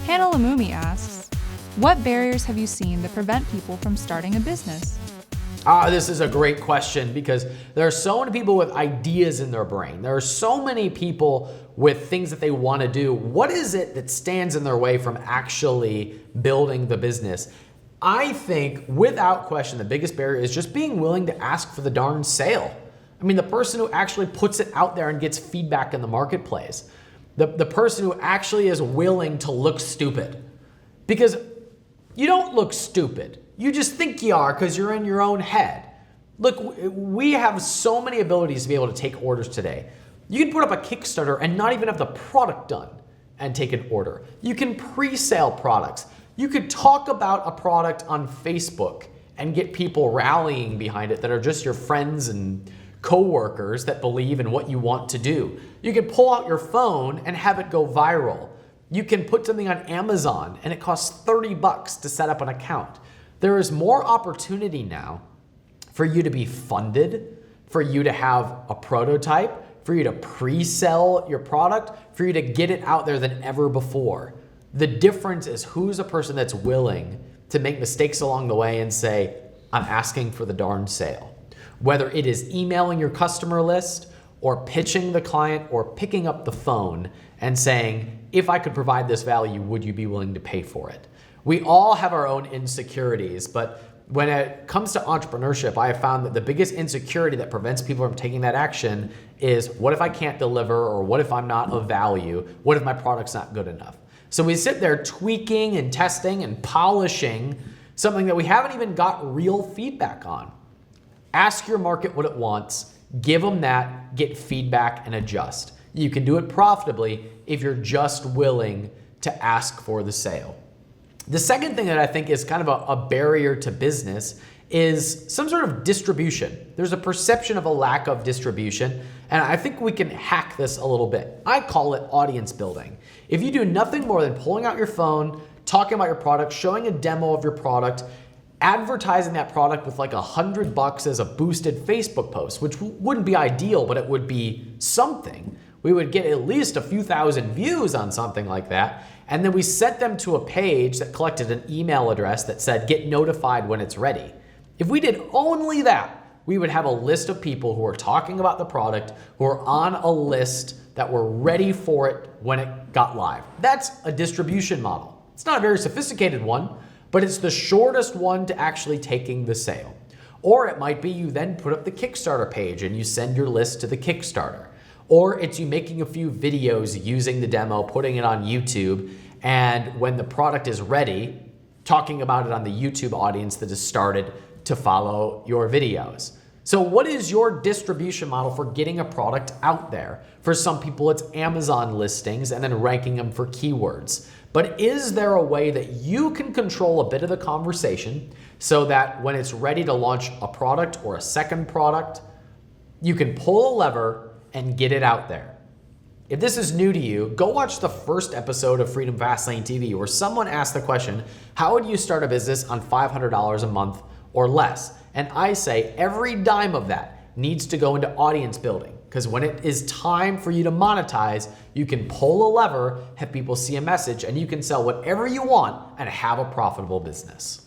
Hannah Lamumi asks, what barriers have you seen that prevent people from starting a business? This is a great question because there are so many people with ideas in their brain. There are so many people with things that they want to do. What is it that stands in their way from actually building the business? I think without question, the biggest barrier is just being willing to ask for the darn sale. I mean, the person who actually puts it out there and gets feedback in the marketplace. The person who actually is willing to look stupid. Because you don't look stupid. You just think you are because you're in your own head. Look, we have so many abilities to be able to take orders today. You can put up a Kickstarter and not even have the product done and take an order. You can pre-sale products. You could talk about a product on Facebook and get people rallying behind it that are just your friends and coworkers that believe in what you want to do. You can pull out your phone and have it go viral. You can put something on Amazon and it costs $30 to set up an account. There is more opportunity now for you to be funded, for you to have a prototype, for you to pre-sell your product, for you to get it out there than ever before. The difference is who's a person that's willing to make mistakes along the way and say, I'm asking for the darn sale. Whether it is emailing your customer list or pitching the client or picking up the phone and saying, if I could provide this value, would you be willing to pay for it? We all have our own insecurities, but when it comes to entrepreneurship, I have found that the biggest insecurity that prevents people from taking that action is, what if I can't deliver, or what if I'm not of value? What if my product's not good enough? So we sit there tweaking and testing and polishing something that we haven't even got real feedback on. Ask your market what it wants, give them that, get feedback and adjust. You can do it profitably if you're just willing to ask for the sale. The second thing that I think is kind of a barrier to business is some sort of distribution. There's a perception of a lack of distribution, and I think we can hack this a little bit. I call it audience building. If you do nothing more than pulling out your phone, talking about your product, showing a demo of your product, advertising that product with like $100 as a boosted Facebook post, which wouldn't be ideal, but it would be something. We would get at least a few thousand views on something like that. And then we sent them to a page that collected an email address that said, get notified when it's ready. If we did only that, we would have a list of people who are talking about the product, who are on a list that were ready for it when it got live. That's a distribution model. It's not a very sophisticated one, but it's the shortest one to actually taking the sale. Or it might be you then put up the Kickstarter page and you send your list to the Kickstarter. Or it's you making a few videos using the demo, putting it on YouTube, and when the product is ready, talking about it on the YouTube audience that has started to follow your videos. So what is your distribution model for getting a product out there? For some people, it's Amazon listings and then ranking them for keywords. But is there a way that you can control a bit of the conversation so that when it's ready to launch a product or a second product, you can pull a lever and get it out there? If this is new to you, go watch the first episode of Freedom Fastlane TV where someone asked the question, how would you start a business on $500 a month or less? And I say every dime of that needs to go into audience building, because when it is time for you to monetize, you can pull a lever, have people see a message, and you can sell whatever you want and have a profitable business.